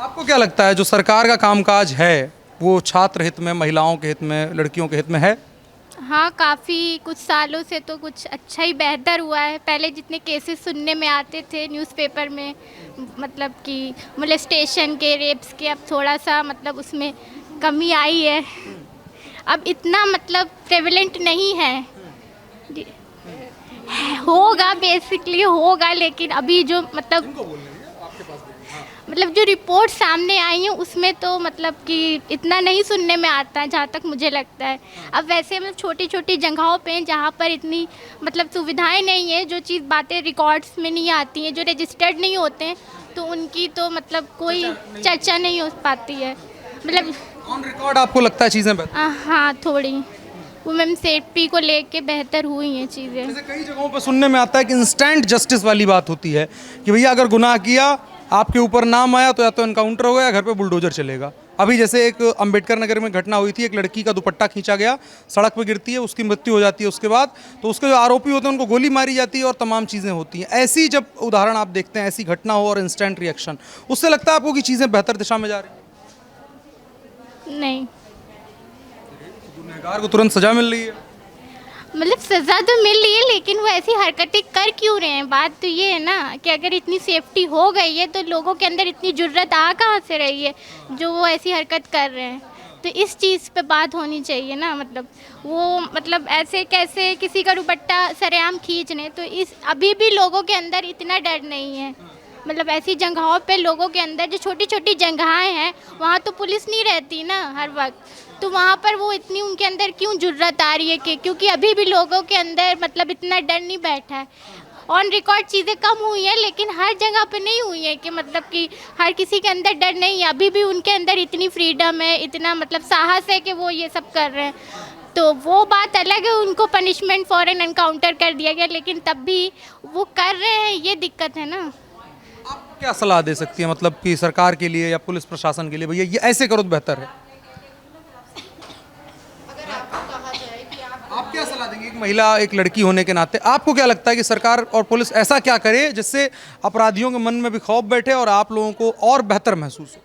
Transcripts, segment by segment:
आपको क्या लगता है जो सरकार का कामकाज है वो छात्र हित में, महिलाओं के हित में, लड़कियों के हित में है? हाँ, काफ़ी कुछ सालों से तो कुछ अच्छा ही बेहतर हुआ है। पहले जितने केसेस सुनने में आते थे न्यूज़पेपर में, मतलब कि मोलेस्टेशन के, रेप्स के, अब थोड़ा-सा मतलब उसमें कमी आई है। अब इतना मतलब प्रेवलेंट नहीं है। जी, होगा, बेसिकली होगा, लेकिन अभी जो मतलब जो रिपोर्ट सामने आई हैं उसमें तो मतलब कि इतना नहीं सुनने में आता है, जहाँ तक मुझे लगता है। अब वैसे मतलब छोटी छोटी जगहों पे हैं जहाँ पर इतनी मतलब सुविधाएं नहीं है, जो चीज़ बातें रिकॉर्ड्स में नहीं आती हैं, जो रजिस्टर्ड नहीं होते हैं, तो उनकी तो मतलब कोई चर्चा नहीं हो पाती है। मतलब ऑन रिकॉर्ड आपको लगता है चीज़ें बेहतर? हाँ, थोड़ी वुमेन सेफ्टी को लेके बेहतर हुई हैं चीज़ें। जैसे कई जगहों पर सुनने में आता है कि इंस्टेंट जस्टिस वाली बात होती है कि भैया अगर गुनाह किया, आपके ऊपर नाम आया तो या तो एनकाउंटर होगा या घर पे बुलडोजर चलेगा। अभी जैसे एक अंबेडकर नगर में घटना हुई थी, एक लड़की का दुपट्टा खींचा गया, सड़क पर गिरती है, उसकी मृत्यु हो जाती है। उसके बाद तो उसके जो आरोपी होते हैं उनको गोली मारी जाती है और तमाम चीज़ें होती हैं। ऐसी जब उदाहरण आप देखते हैं, ऐसी घटना हो और इंस्टेंट रिएक्शन, उससे लगता है आपको कि चीज़ें बेहतर दिशा में जा रही हैं? नहीं, गुनहगार को तुरंत सजा मिल रही है। मतलब सज़ा तो मिल रही है, लेकिन वो ऐसी हरकतें कर क्यों रहे हैं? बात तो ये है ना कि अगर इतनी सेफ्टी हो गई है तो लोगों के अंदर इतनी जुर्रत आ कहाँ से रही है जो वो ऐसी हरकत कर रहे हैं? तो इस चीज़ पे बात होनी चाहिए ना। मतलब वो मतलब ऐसे कैसे किसी का दुपट्टा सरेआम खींच लें, तो इस अभी भी लोगों के अंदर इतना डर नहीं है। मतलब ऐसी जगहों पे लोगों के अंदर जो छोटी छोटी जगहें हैं वहाँ तो पुलिस नहीं रहती ना हर वक्त, तो वहाँ पर वो इतनी उनके अंदर क्यों जुर्रत आ रही है कि क्योंकि अभी भी लोगों के अंदर मतलब इतना डर नहीं बैठा है। ऑन रिकॉर्ड चीज़ें कम हुई हैं, लेकिन हर जगह पे नहीं हुई है कि मतलब कि हर किसी के अंदर डर नहीं है। अभी भी उनके अंदर इतनी फ्रीडम है, इतना मतलब साहस है कि वो ये सब कर रहे हैं। तो वो बात अलग है, उनको पनिशमेंट फॉरन एनकाउंटर कर दिया गया, लेकिन तब भी वो कर रहे हैं, ये दिक्कत है ना। आप क्या सलाह दे सकती है, मतलब कि सरकार के लिए या पुलिस प्रशासन के लिए, भैया ये ऐसे करो तो बेहतर है? आप क्या सलाह देंगे एक महिला, एक लड़की होने के नाते? आपको क्या लगता है कि सरकार और पुलिस ऐसा क्या करे जिससे अपराधियों के मन में भी खौफ बैठे और आप लोगों को और बेहतर महसूस हो?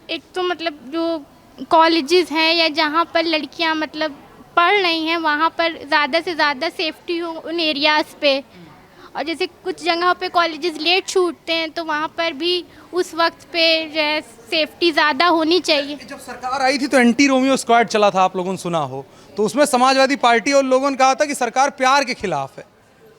एक तो मतलब जो कॉलेजेस हैं या जहाँ पर लड़कियाँ मतलब पढ़ रही हैं वहाँ पर ज़्यादा से ज़्यादा सेफ्टी हो उन एरियाज़ पे। और जैसे कुछ जगहों पे कॉलेजेस लेट छूटते हैं तो वहाँ पर भी उस वक्त पे जो है सेफ्टी ज़्यादा होनी चाहिए। जब सरकार आई थी तो एंटी रोमियो स्क्वाड चला था, आप लोगों ने सुना हो, तो उसमें समाजवादी पार्टी और लोगों ने कहा था कि सरकार प्यार के खिलाफ है।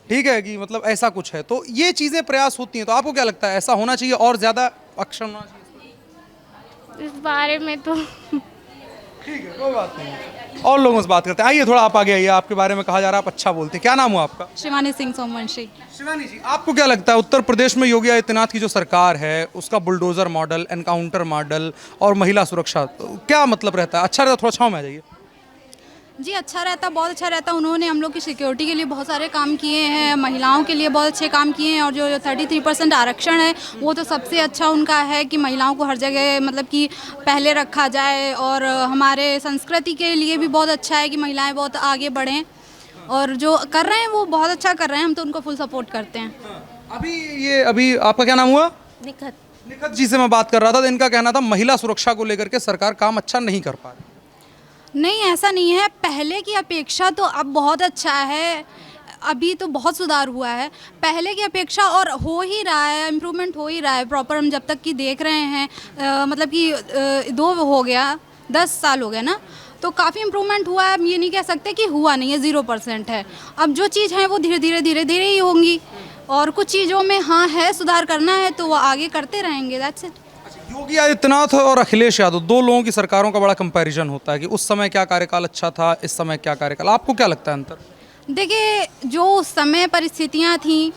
ठीक है कि मतलब ऐसा कुछ है, तो ये चीज़ें प्रयास होती हैं, तो आपको क्या लगता है ऐसा होना चाहिए और ज़्यादा एक्शन होना चाहिए? इस बारे में तो ठीक है, कोई बात नहीं, और लोगों से बात करते हैं। आइए थोड़ा आप आगे आइए, आपके बारे में कहा जा रहा है आप अच्छा बोलते हैं। क्या नाम हुआ आपका? शिवानी सिंह सोमवंशी। शिवानी जी, आपको क्या लगता है उत्तर प्रदेश में योगी आदित्यनाथ की जो सरकार है उसका बुलडोजर मॉडल, एनकाउंटर मॉडल और महिला सुरक्षा, तो क्या मतलब रहता है? अच्छा रहता? थोड़ा छाँव में आ जाइए। जी अच्छा रहता, बहुत अच्छा रहता। उन्होंने हम लोग की सिक्योरिटी के लिए बहुत सारे काम किए हैं, महिलाओं के लिए बहुत अच्छे काम किए हैं। और जो 33% आरक्षण है वो तो सबसे अच्छा उनका है कि महिलाओं को हर जगह मतलब कि पहले रखा जाए। और हमारे संस्कृति के लिए भी बहुत अच्छा है कि महिलाएं बहुत आगे बढ़ें, और जो कर रहे हैं वो बहुत अच्छा कर रहे हैं, हम तो उनको फुल सपोर्ट करते हैं। अभी आपका क्या नाम हुआ? निखत। निखत जी से मैं बात कर रहा था, तो इनका कहना था महिला सुरक्षा को लेकर के सरकार काम अच्छा नहीं कर पा रही। नहीं, ऐसा नहीं है, पहले की अपेक्षा तो अब बहुत अच्छा है। अभी तो बहुत सुधार हुआ है पहले की अपेक्षा, और हो ही रहा है, इम्प्रूवमेंट हो ही रहा है प्रॉपर। हम जब तक कि देख रहे हैं मतलब कि 2 हो गया, 10 साल हो गए ना, तो काफ़ी इम्प्रूवमेंट हुआ है। हम ये नहीं कह सकते कि हुआ नहीं है, 0% है। अब जो चीज़ है वो धीरे धीरे ही होंगी, और कुछ चीज़ों में हाँ है सुधार करना है तो वो आगे करते रहेंगे। That's it. योगी आदित्यनाथ और अखिलेश यादव, दो लोगों की सरकारों का बड़ा कंपैरिजन होता है कि उस समय क्या कार्यकाल अच्छा था, इस समय क्या कार्यकाल, आपको क्या लगता है अंतर? देखिए, जो उस समय परिस्थितियाँ थीं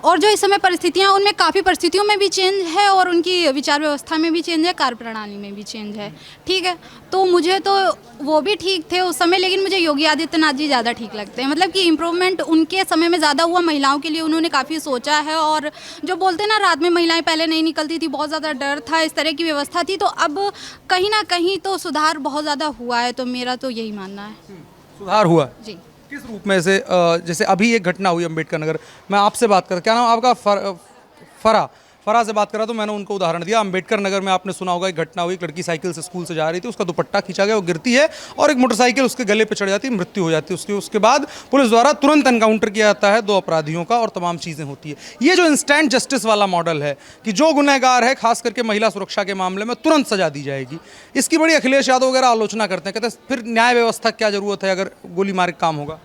और जो इस समय परिस्थितियाँ, उनमें काफ़ी परिस्थितियों में भी चेंज है, और उनकी विचार व्यवस्था में भी चेंज है, कार्यप्रणाली में भी चेंज है। ठीक है, तो मुझे तो वो भी ठीक थे उस समय, लेकिन मुझे योगी आदित्यनाथ जी ज़्यादा ठीक लगते हैं। मतलब कि इम्प्रूवमेंट उनके समय में ज़्यादा हुआ, महिलाओं के लिए उन्होंने काफ़ी सोचा है। और जो बोलते हैं ना, रात में महिलाएं पहले नहीं निकलती थी, बहुत ज़्यादा डर था, इस तरह की व्यवस्था थी, तो अब कहीं ना कहीं तो सुधार बहुत ज़्यादा हुआ है। तो मेरा तो यही मानना है। सुधार हुआ है? जी। किस रूप में जैसे अभी एक घटना हुई अम्बेडकर नगर, मैं आपसे बात कर, क्या नाम आपका? फरा। फराह से बात करा तो मैंने उनको उदाहरण दिया, अंबेडकर नगर में आपने सुना होगा एक घटना हुई, एक लड़की साइकिल से स्कूल से जा रही थी, उसका दुपट्टा खींचा गया, वो गिरती है और एक मोटरसाइकिल उसके गले पे चढ़ जाती है, मृत्यु हो जाती है उसके बाद पुलिस द्वारा तुरंत एनकाउंटर किया जाता है 2 अपराधियों का और तमाम चीज़ें होती है। ये जो इंस्टेंट जस्टिस वाला मॉडल है कि जो गुनहगार है खास करके महिला सुरक्षा के मामले में तुरंत सजा दी जाएगी, इसकी बड़ी अखिलेश यादव वगैरह आलोचना करते हैं, कहते हैं फिर न्याय व्यवस्था क्या जरूरत है अगर गोली मार के काम होगा।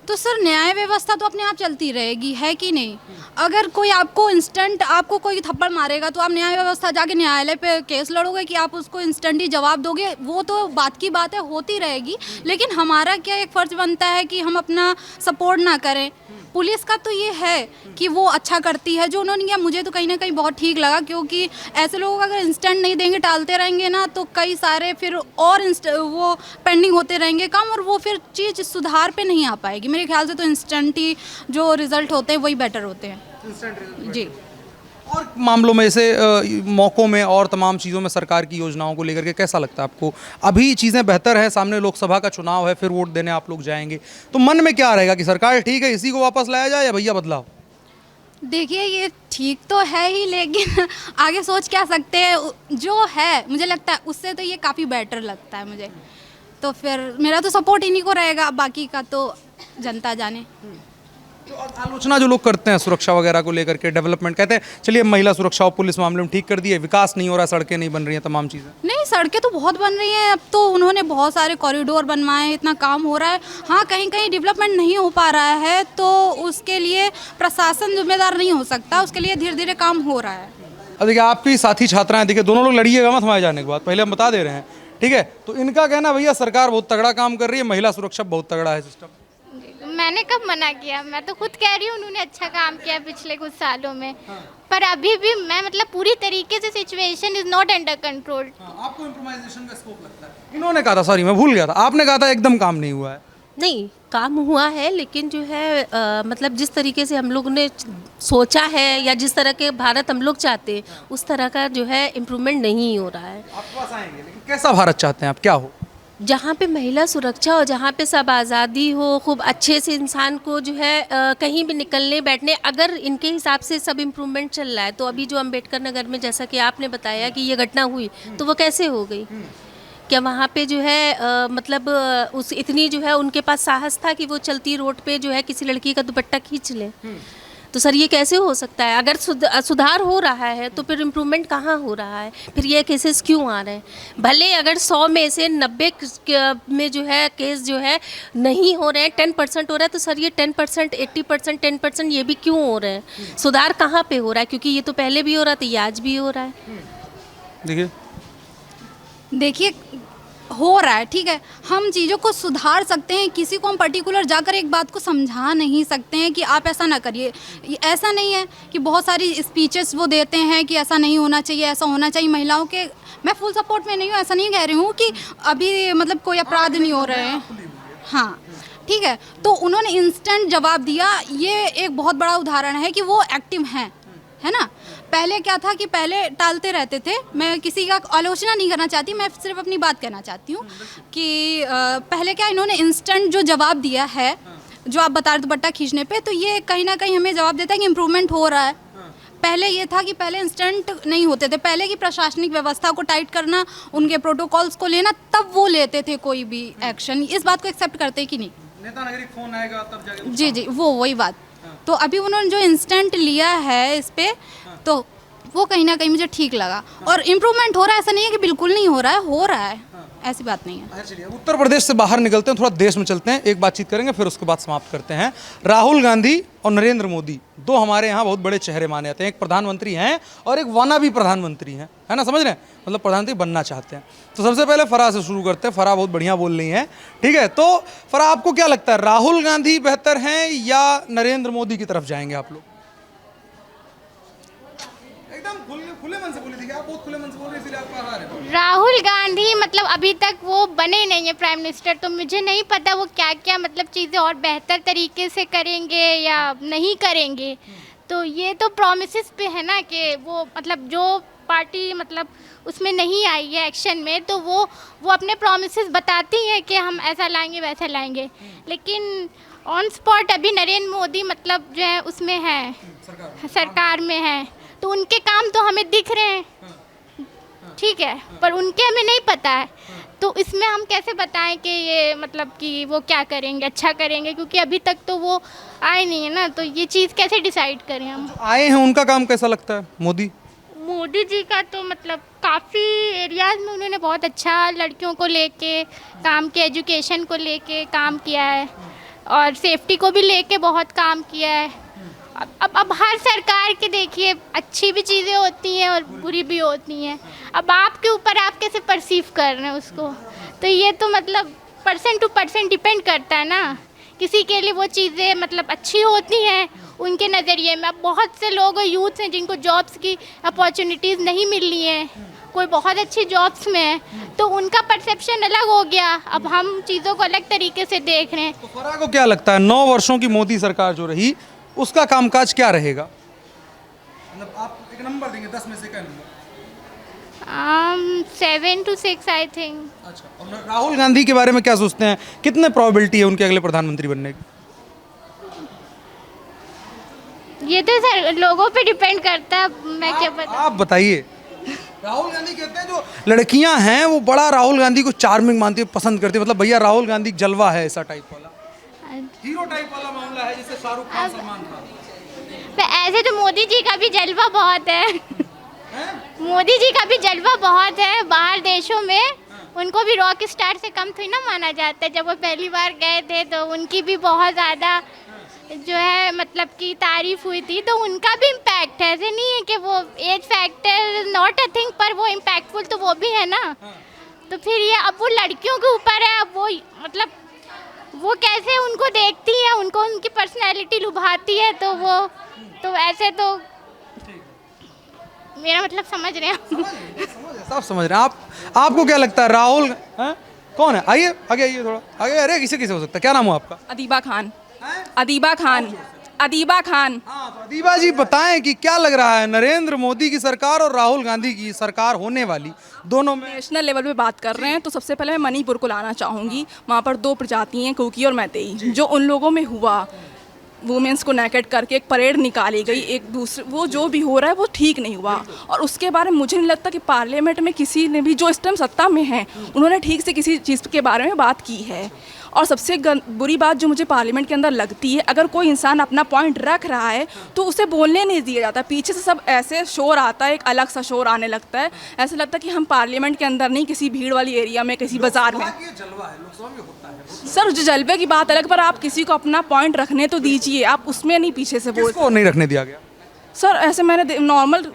तो सर न्याय व्यवस्था तो अपने आप चलती रहेगी, है कि नहीं? अगर कोई आपको इंस्टेंट आपको कोई थप्पड़ मारेगा तो आप न्याय व्यवस्था जाके न्यायालय पे केस लड़ोगे कि आप उसको इंस्टेंट ही जवाब दोगे, वो तो बात की बात है, होती रहेगी। लेकिन हमारा क्या एक फ़र्ज़ बनता है कि हम अपना सपोर्ट ना करें। पुलिस का तो ये है कि वो अच्छा करती है, जो उन्होंने किया मुझे तो कहीं ना कहीं बहुत ठीक लगा, क्योंकि ऐसे लोगों को अगर इंस्टेंट नहीं देंगे, टालते रहेंगे ना, तो कई सारे फिर और वो पेंडिंग होते रहेंगे काम, और वो फिर चीज़ सुधार पे नहीं आ पाएगी। मेरे ख्याल से तो इंस्टेंट ही जो रिजल्ट होते हैं वही बेटर होते हैं जी। और मामलों में जैसे मौक़ों में और तमाम चीज़ों में सरकार की योजनाओं को लेकर के कैसा लगता है आपको? अभी चीज़ें बेहतर हैं, सामने लोकसभा का चुनाव है, फिर वोट देने आप लोग जाएंगे, तो मन में क्या रहेगा कि सरकार ठीक है इसी को वापस लाया जाए या भैया बदलाव? देखिए ये ठीक तो है ही, लेकिन आगे सोच क्या सकते हैं, जो है मुझे लगता है उससे तो ये काफ़ी बेटर लगता है मुझे, तो फिर मेरा तो सपोर्ट इन्हीं को रहेगा, बाकी का तो जनता जाने। तो आलोचना जो लोग करते हैं सुरक्षा वगैरह को लेकर के, डेवलपमेंट, कहते हैं चलिए महिला सुरक्षा और पुलिस मामले में ठीक कर दिए, विकास नहीं हो रहा, सड़कें नहीं बन रही हैं, तमाम चीज़ें। नहीं, सड़कें तो बहुत बन रही हैं, अब तो उन्होंने बहुत सारे कॉरिडोर बनवाए, इतना काम हो रहा है। हाँ, कहीं कहीं डेवलपमेंट नहीं हो पा रहा है, तो उसके लिए प्रशासन जिम्मेदार नहीं हो सकता, उसके लिए धीरे धीरे काम हो रहा है। अब देखिए आपकी साथी छात्राएं, देखिए दोनों लोग लड़िएगा मत हमारे जाने के बाद, पहले हम बता दे रहे हैं, ठीक है? तो इनका कहना भैया सरकार बहुत तगड़ा काम कर रही है, महिला सुरक्षा बहुत तगड़ा है सिस्टम। मैंने कब मना किया? मैं तो खुद कह रही हूँ उन्होंने अच्छा काम किया पिछले कुछ सालों में। पर अभी भी मैं मतलब पूरी तरीके से situation is not under control. आपको इम्प्रोवाइजेशन का स्कोप लगता है? इन्होंने कहा था, सॉरी मैं भूल गया था, आपने कहा था एकदम काम नहीं हुआ है। नहीं, काम हुआ है, लेकिन जो है मतलब जिस तरीके से हम लोग ने सोचा है या जिस तरह के भारत हम लोग चाहते हैं उस तरह का जो है इम्प्रूवमेंट नहीं हो रहा है। आपके पास आएंगे, लेकिन कैसा भारत चाहते हैं आप, क्या हो? जहाँ पे महिला सुरक्षा हो, जहाँ पे सब आज़ादी हो, खूब अच्छे से इंसान को जो है कहीं भी निकलने बैठने, अगर इनके हिसाब से सब इम्प्रूवमेंट चल रहा है तो अभी जो अंबेडकर नगर में जैसा कि आपने बताया कि ये घटना हुई, तो वो कैसे हो गई? क्या वहाँ पे जो है मतलब उस इतनी जो है उनके पास साहस था कि वो चलती रोड पे जो है किसी लड़की का दुपट्टा खींच ले? तो सर ये कैसे हो सकता है? अगर सुधार हो रहा है तो फिर इम्प्रूवमेंट कहाँ हो रहा है? फिर ये केसेस क्यों आ रहे हैं? भले अगर 100 में से 90 में जो है केस जो है नहीं हो रहे हैं, 10% हो रहा है, तो सर ये 10%, 80%, 10% ये भी क्यों हो रहे हैं? सुधार कहाँ पे हो रहा है? क्योंकि ये तो पहले भी हो रहा था, ये आज भी हो रहा है। देखिए हो रहा है, ठीक है, हम चीज़ों को सुधार सकते हैं, किसी को हम पर्टिकुलर जाकर एक बात को समझा नहीं सकते हैं कि आप ऐसा ना करिए। ऐसा नहीं है कि बहुत सारी स्पीचेस वो देते हैं कि ऐसा नहीं होना चाहिए, ऐसा होना चाहिए महिलाओं के। मैं फुल सपोर्ट में नहीं हूँ, ऐसा नहीं कह रही हूँ कि अभी मतलब कोई अपराध नहीं हो रहे हैं, हाँ ठीक है। तो उन्होंने इंस्टेंट जवाब दिया, ये एक बहुत बड़ा उदाहरण है कि वो एक्टिव हैं, है ना। पहले क्या था कि पहले टालते रहते थे। मैं किसी का आलोचना नहीं करना चाहती, मैं सिर्फ अपनी बात कहना चाहती हूँ कि पहले क्या इन्होंने इंस्टेंट जो जवाब दिया है, जो आप बता रहे दुपट्टा खींचने पे, तो ये कहीं ना कहीं हमें जवाब देता है कि इम्प्रूवमेंट हो रहा है। पहले ये था कि पहले इंस्टेंट नहीं होते थे, पहले की प्रशासनिक व्यवस्था को टाइट करना, उनके प्रोटोकॉल्स को लेना, तब वो लेते थे कोई भी एक्शन। इस बात को एक्सेप्ट करते कि नहीं? नेता नगरी फोन आएगा तब जाके। जी जी, वो वही बात। तो अभी उन्होंने जो इंस्टेंट लिया है इस पे, तो वो कहीं ना कहीं मुझे ठीक लगा। और इम्प्रूवमेंट हो रहा है, ऐसा नहीं है कि बिल्कुल नहीं हो रहा है, हो रहा है, ऐसी बात नहीं है। चलिए उत्तर प्रदेश से बाहर निकलते हैं, थोड़ा देश में चलते हैं, एक बातचीत करेंगे फिर उसके बाद समाप्त करते हैं। राहुल गांधी और नरेंद्र मोदी दो हमारे यहाँ बहुत बड़े चेहरे माने जाते हैं। एक प्रधानमंत्री हैं और एक वाना भी प्रधानमंत्री हैं, है ना, समझ रहे हैं, मतलब प्रधानमंत्री बनना चाहते हैं। तो सबसे पहले फराह से शुरू करते हैं। फराह बहुत बढ़िया बोल रही हैं, ठीक है। तो फराह आपको क्या लगता है, राहुल गांधी बेहतर हैं या नरेंद्र मोदी की तरफ जाएंगे आप लोग? खुले मन से बोली थी, आप बहुत खुले मन से बोल रही थी, आप कहाँ आ रहे हैं? राहुल गांधी मतलब अभी तक वो बने नहीं है प्राइम मिनिस्टर, तो मुझे नहीं पता वो क्या क्या मतलब चीज़ें और बेहतर तरीके से करेंगे या नहीं करेंगे। तो ये तो प्रोमिसेस पे है ना कि वो मतलब जो पार्टी मतलब उसमें नहीं आई है एक्शन में, तो वो अपने प्रोमिसेस बताती है कि हम ऐसा लाएंगे वैसा लाएंगे, लेकिन ऑन स्पॉट अभी नरेंद्र मोदी मतलब जो है उसमें है, सरकार में है, तो उनके काम तो हमें दिख रहे हैं, ठीक है, पर उनके हमें नहीं पता है। तो इसमें हम कैसे बताएं कि ये मतलब कि वो क्या करेंगे, अच्छा करेंगे, क्योंकि अभी तक तो वो आए नहीं है ना। तो ये चीज़ कैसे डिसाइड करें हम। आए हैं, उनका काम कैसा लगता है मोदी? मोदी जी का तो मतलब काफ़ी एरियाज़ में उन्होंने बहुत अच्छा लड़कियों को लेके काम किया, एजुकेशन को लेके काम किया है, और सेफ्टी को भी लेके बहुत काम किया है। अब हर सरकार के देखिए अच्छी भी चीज़ें होती हैं और बुरी भी होती हैं। अब आपके ऊपर आप कैसे परसीव कर रहे हैं उसको, तो ये तो मतलब % टू % डिपेंड करता है ना। किसी के लिए वो चीज़ें मतलब अच्छी होती हैं उनके नज़रिए में। अब बहुत से लोग यूथ हैं जिनको जॉब्स की अपॉर्चुनिटीज़ नहीं मिल रही हैं, कोई बहुत अच्छी जॉब्स में है, तो उनका परसेप्शन अलग हो गया। अब हम चीज़ों को अलग तरीके से देख रहे हैं। तो फराह को क्या लगता है 9 वर्षों की मोदी सरकार जो रही उसका कामकाज क्या रहेगा? मतलब आप एक नंबर देंगे 10 में से क्या नंबर? 7 to 6 I think. अच्छा, और राहुल गांधी के बारे में क्या सोचते हैं? कितने प्रोबेबिलिटी है उनके अगले प्रधानमंत्री बनने की? ये तो सर लोगों पे डिपेंड करता है, मैं क्या पता। आप बताइए। राहुल गांधी कहते हैं जो लड़कियां हैं वो बड़ा राहुल गांधी को चार्मिंग मानती है, पसंद करती है। मतलब भैया राहुल गांधी जलवा है, ऐसा टाइप वाला हीरो टाइप वाला मामला है, जिससे शाहरुख खान, सलमान खान। ऐसे तो मोदी जी का भी जलवा बहुत है। मोदी जी का भी जलवा बहुत है। बाहर देशों में उनको भी रॉक स्टार से कम थोड़ी ना माना जाता है। जब वो पहली बार गए थे तो उनकी भी बहुत ज़्यादा जो है मतलब कि तारीफ हुई थी, तो उनका भी इम्पैक्ट है। ऐसे नहीं है कि वो age factor not a thing, पर वो इम्पैक्टफुल तो वो भी है ना। तो फिर ये अब वो लड़कियों के ऊपर है। अब वो मतलब वो कैसे उनको देखती है, उनको उनकी पर्सनैलिटी लुभाती है, तो वो तो ऐसे तो मेरा मतलब समझ रहे हैं। सब समझ रहे हैं आप। आपको क्या लगता है राहुल कौन है? आइए आगे, आइए थोड़ा आगे। अरे किसे किसे हो सकता है? क्या नाम हो आपका? अदीबा खान। अदीबा खान। अदीबा खान। हाँ, तो अदीबा जी बताएं कि क्या लग रहा है नरेंद्र मोदी की सरकार और राहुल गांधी की सरकार होने वाली, दोनों में? नेशनल लेवल पे बात कर रहे हैं तो सबसे पहले मैं मणिपुर को लाना चाहूँगी। वहाँ पर 2 प्रजाति हैं, कुकी और मैतेई। जो उन लोगों में हुआ, वुमेंस को नेकेट करके एक परेड निकाली गई, एक दूसरे वो जो भी हो रहा है वो ठीक नहीं हुआ। और उसके बारे में मुझे नहीं लगता कि पार्लियामेंट में किसी ने भी, जो इस टाइम सत्ता में है, उन्होंने ठीक से किसी चीज़ के बारे में बात की है। और सबसे बुरी बात जो मुझे पार्लियामेंट के अंदर लगती है, अगर कोई इंसान अपना पॉइंट रख रहा है तो उसे बोलने नहीं दिया जाता। पीछे से सब ऐसे शोर आता है, एक अलग सा शोर आने लगता है। ऐसा लगता है कि हम पार्लियामेंट के अंदर नहीं, किसी भीड़ वाली एरिया में, किसी बाजार में। सर जो जलवे की बात अलग, पर आप किसी को अपना पॉइंट रखने तो दीजिए, आप उसमें नहीं पीछे से बोल। किसको नहीं रखने दिया गया? सर ऐसे मैंने नॉर्मल,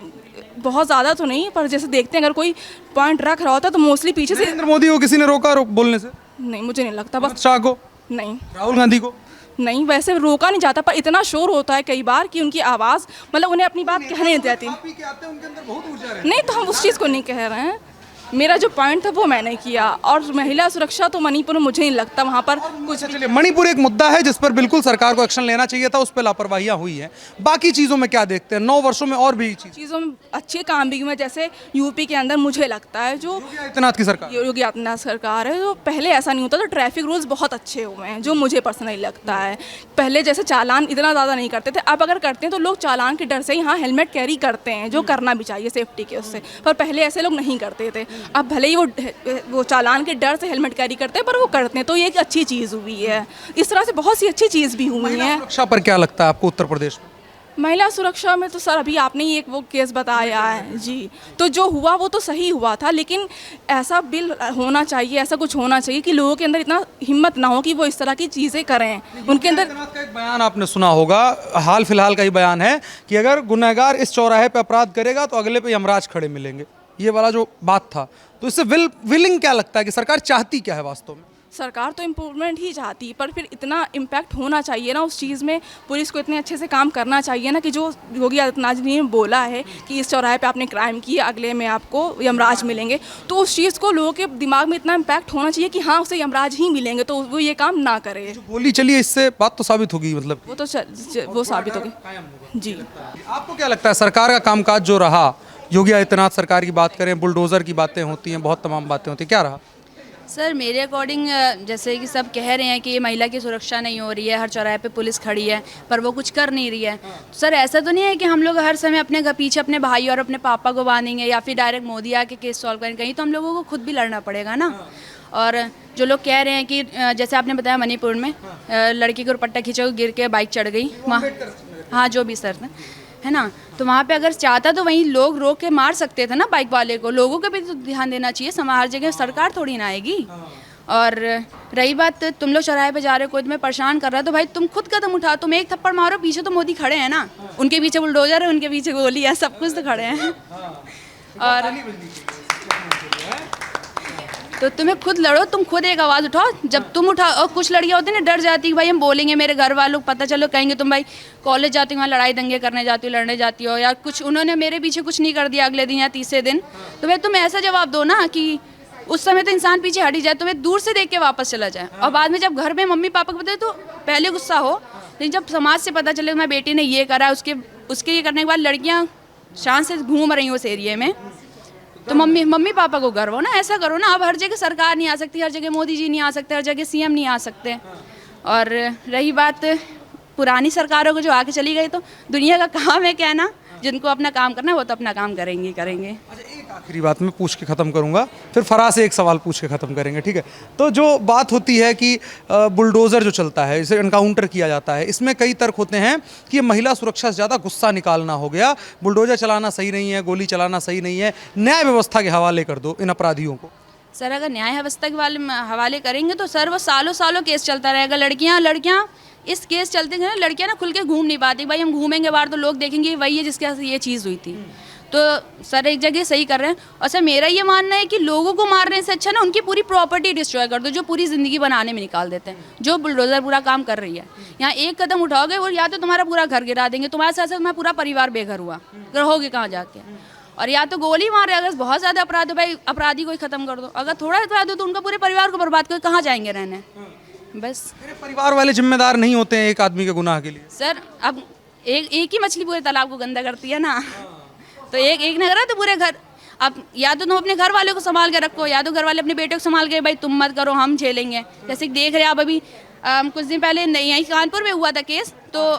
बहुत ज़्यादा तो नहीं, पर जैसे देखते हैं अगर कोई पॉइंट रख रहा होता तो मोस्टली पीछे से। नरेंद्र मोदी को किसी ने रोका बोलने से? नहीं, मुझे नहीं लगता। बस शाह को नहीं, राहुल गांधी को नहीं, वैसे रोका नहीं जाता, पर इतना शोर होता है कई बार कि उनकी आवाज़ मतलब उन्हें अपनी बात कहने नहीं देती। नहीं, तो हम उस चीज़ को नहीं कह रहे हैं। मेरा जो पॉइंट था वो मैंने किया। और महिला सुरक्षा तो मणिपुर में मुझे नहीं लगता वहाँ पर कुछ। चलिए, मणिपुर एक मुद्दा है जिस पर बिल्कुल सरकार को एक्शन लेना चाहिए था, उस पर लापरवाहियां हुई हैं। बाकी चीज़ों में क्या देखते हैं 9 वर्षों में? और भी चीज़ों में अच्छे काम भी हुए, जैसे यूपी के अंदर मुझे लगता है जो योगी आदित्यनाथ की सरकार, योगी आदित्यनाथ सरकार है, जो पहले ऐसा नहीं होता था। ट्रैफिक रूल्स बहुत अच्छे हुए हैं, जो मुझे पर्सनली लगता है। पहले जैसे चालान इतना ज़्यादा नहीं करते थे, अब अगर करते हैं तो लोग चालान के डर से ही हाँ हेलमेट कैरी करते हैं, जो करना भी चाहिए सेफ्टी के उससे। पर पहले ऐसे लोग नहीं करते थे। अब भले ही वो चालान के डर से हेलमेट कैरी करते हैं, पर वो करते हैं, तो ये एक अच्छी चीज़ हुई है। इस तरह से बहुत सी अच्छी चीज़ भी हुई है। सुरक्षा पर क्या लगता है आपको उत्तर प्रदेश में? महिला सुरक्षा में तो सर अभी आपने ही एक वो केस बताया है जी, तो जो हुआ वो तो सही हुआ था, लेकिन ऐसा बिल होना चाहिए, ऐसा कुछ होना चाहिए कि लोगों के अंदर इतना हिम्मत ना हो कि वो इस तरह की चीज़ें करें। उनके अंदर का एक बयान आपने सुना होगा, हाल फिलहाल का ही बयान है कि अगर गुनहगार इस चौराहे पे अपराध करेगा तो अगले पे यमराज खड़े मिलेंगे। ये वाला जो बात था, तो इससे विलिंग क्या लगता है कि सरकार चाहती क्या है वास्तव में? सरकार तो इम्प्रूवमेंट ही चाहती है, पर फिर इतना इम्पैक्ट होना चाहिए ना उस चीज़ में। पुलिस को इतने अच्छे से काम करना चाहिए ना कि जो योगी आदित्यनाथ जी ने बोला है कि इस चौराहे पे आपने क्राइम किया, अगले में आपको यमराज मिलेंगे, तो उस चीज़ को लोगों के दिमाग में इतना इम्पैक्ट होना चाहिए कि हाँ उसे यमराज ही मिलेंगे, तो वो ये काम ना करे। जो बोली चलिए इससे बात तो साबित होगी, मतलब वो तो वो साबित होगी जी। आपको क्या लगता है सरकार का कामकाज जो रहा, योगी आदित्यनाथ सरकार की बात करें, बुलडोज़र की बातें होती हैं, बहुत तमाम बातें होती हैं, क्या रहा? सर मेरे अकॉर्डिंग जैसे कि सब कह रहे हैं कि ये महिला की सुरक्षा नहीं हो रही है, हर चौराहे पे पुलिस खड़ी है पर वो कुछ कर नहीं रही है। सर ऐसा तो नहीं है कि हम लोग हर समय अपने पीछे अपने भाई और अपने पापा को बांधेंगे या फिर डायरेक्ट मोदी आके केस सॉल्व करेंगे, कहीं तो हम लोगों को खुद भी लड़ना पड़ेगा ना। और जो लोग कह रहे हैं कि जैसे आपने बताया मणिपुर में लड़की को दुपट्टा खींचा गिर के बाइक चढ़ गई वहाँ, हाँ जो भी सर है ना, तो वहाँ पे अगर चाहता तो वहीं लोग रोक के मार सकते थे ना बाइक वाले को। लोगों को भी तो ध्यान देना चाहिए, हर जगह सरकार थोड़ी ना आएगी। और रही बात तुम लोग चौराहे पे जा रहे हो, कोई तुम्हें परेशान कर रहा है तो भाई तुम खुद कदम उठाओ, तुम एक थप्पड़ मारो, पीछे तो मोदी खड़े हैं ना, उनके पीछे बुलडोजर है, उनके पीछे गोली है, सब कुछ तो खड़े हैं। और तो तुम्हें खुद लड़ो, तुम खुद एक आवाज़ उठाओ। जब तुम उठाओ, और कुछ लड़कियाँ होती हैं ना डर जाती कि भाई हम बोलेंगे, मेरे घर वालों को पता चलो कहेंगे तुम भाई कॉलेज जाती हो वहाँ लड़ाई दंगे करने जाती हो, लड़ने जाती हो, या कुछ उन्होंने मेरे पीछे कुछ नहीं कर दिया अगले दिन या तीसरे दिन, तो भाई तुम ऐसा जवाब दो ना कि उस समय तो इंसान पीछे हट ही जाए, तुम्हें दूर से देख के वापस चला जाए। और बाद में जब घर में मम्मी पापा को बताए तो पहले गुस्सा हो, लेकिन जब समाज से पता चले मेरी बेटी ने ये करा, उसके ये करने के बाद लड़कियाँ शान से घूम रही हैं उस एरिए में, तो मम्मी पापा को गर्व हो ना। ऐसा करो ना। अब हर जगह सरकार नहीं आ सकती, हर जगह मोदी जी नहीं आ सकते, हर जगह सीएम नहीं आ सकते। और रही बात पुरानी सरकारों को जो आके चली गई, तो दुनिया का काम है कहना, जिनको अपना काम करना है वो तो अपना काम करेंगे। अच्छा, एक आखिरी बात मैं पूछ के ख़त्म करूंगा, फिर फराह से एक सवाल पूछ के ख़त्म करेंगे, ठीक है। तो जो बात होती है कि बुलडोज़र जो चलता है, इसे एनकाउंटर किया जाता है, इसमें कई तर्क होते हैं कि ये महिला सुरक्षा से ज़्यादा गुस्सा निकालना हो गया, बुलडोज़र चलाना सही नहीं है, गोली चलाना सही नहीं है, न्याय व्यवस्था के हवाले कर दो इन अपराधियों को। सर अगर न्याय व्यवस्था के हवाले करेंगे तो सर वो सालों सालों केस चलता रहेगा। लड़कियाँ इस केस चलते हैं, लड़कियाँ ना खुल के घूम नहीं पाती, भाई हम घूमेंगे बाहर तो लोग देखेंगे वही है जिसके साथ ये चीज़ हुई थी। तो सर एक जगह सही कर रहे हैं। और सर मेरा ये मानना है कि लोगों को मारने से अच्छा ना उनकी पूरी प्रॉपर्टी डिस्ट्रॉय कर दो, जो पूरी ज़िंदगी बनाने में निकाल देते हैं, जो बुलडोज़र पूरा काम कर रही है। यहाँ एक कदम उठाओगे वो या तो तुम्हारा पूरा घर गिरा देंगे, तुम्हारे साथ साथ तुम्हारा पूरा परिवार बेघर हुआ, रहोगे कहाँ जाके। और या तो गोली मारे, अगर बहुत ज़्यादा अपराध हो भाई अपराधी को ही ख़त्म कर दो, अगर थोड़ा अपराध हो तो उनका पूरे परिवार को बर्बाद कर कहाँ जाएंगे रहने। बस मेरे परिवार वाले जिम्मेदार नहीं होते हैं एक आदमी के गुनाह के लिए। सर अब एक ही मछली पूरे तालाब को गंदा करती है ना, तो एक ने करा तो पूरे घर। अब या तो तुम अपने घर वालों को संभाल के रखो, या तो घर वाले अपने बेटे को संभाल के भाई तुम मत करो, हम झेलेंगे। जैसे देख रहे हैं आप अभी कुछ दिन पहले यहीं कानपुर में हुआ था केस, तो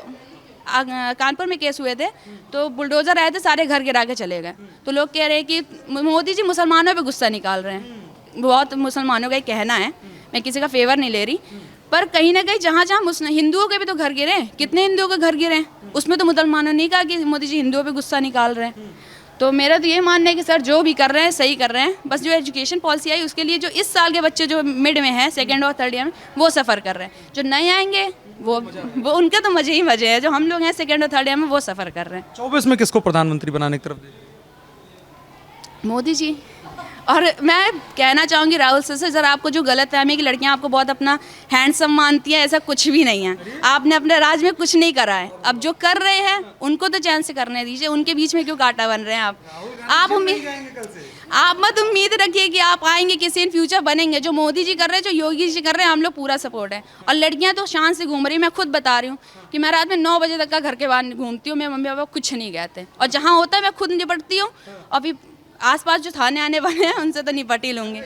कानपुर में केस हुए थे, तो बुलडोज़र आए थे, सारे घर गिरा के चले गए। तो लोग कह रहे हैं कि मोदी जी मुसलमानों पे गुस्सा निकाल रहे हैं। बहुत मुसलमानों का ही कहना है, मैं किसी का फेवर नहीं ले रही, पर कहीं ना कहीं जहाँ हिंदुओं के भी तो घर गिरे, कितने हिंदुओं के घर गिरे, उसमें तो मुसलमानों ने नहीं कहा कि मोदी जी हिंदुओं पे गुस्सा निकाल रहे हैं। तो मेरा तो ये मानना है कि सर जो भी कर रहे हैं सही कर रहे हैं, बस जो एजुकेशन पॉलिसी आई उसके लिए जो इस साल के बच्चे जो मिड में हैं, सेकेंड और थर्ड ईयर में, वो सफ़र कर रहे हैं। जो नए आएंगे वो उनके तो मज़े ही मज़े हैं, जो हम लोग हैं सेकेंड और थर्ड ईयर में वो सफ़र कर रहे हैं। 24 में किसको प्रधानमंत्री बनाने की तरफ दे? मोदी जी। और मैं कहना चाहूँगी राहुल सर आपको जो गलत फहमी कि लड़कियाँ आपको बहुत अपना हैंडसम मानती हैं, ऐसा कुछ भी नहीं है। आपने अपने राज में कुछ नहीं करा है, अब जो कर रहे हैं उनको तो चैन से करने दीजिए, उनके बीच में क्यों कांटा बन रहे हैं आप मत उम्मीद रखिए कि आप आएंगे किसी इन फ्यूचर बनेंगे। जो मोदी जी कर रहे हैं, जो योगी जी कर रहे हैं, हम लोग पूरा सपोर्ट है। और लड़कियां तो शान से घूम रही, मैं खुद बता रही हूँ कि मैं रात में 9 बजे तक का घर के बाहर घूमती हूँ, मेरे मम्मी पापा कुछ नहीं कहते, और जहाँ होता है मैं खुद निपटती हूँ। अभी आसपास जो थाने आने वाले हैं उनसे तो निपट ही लूँगी।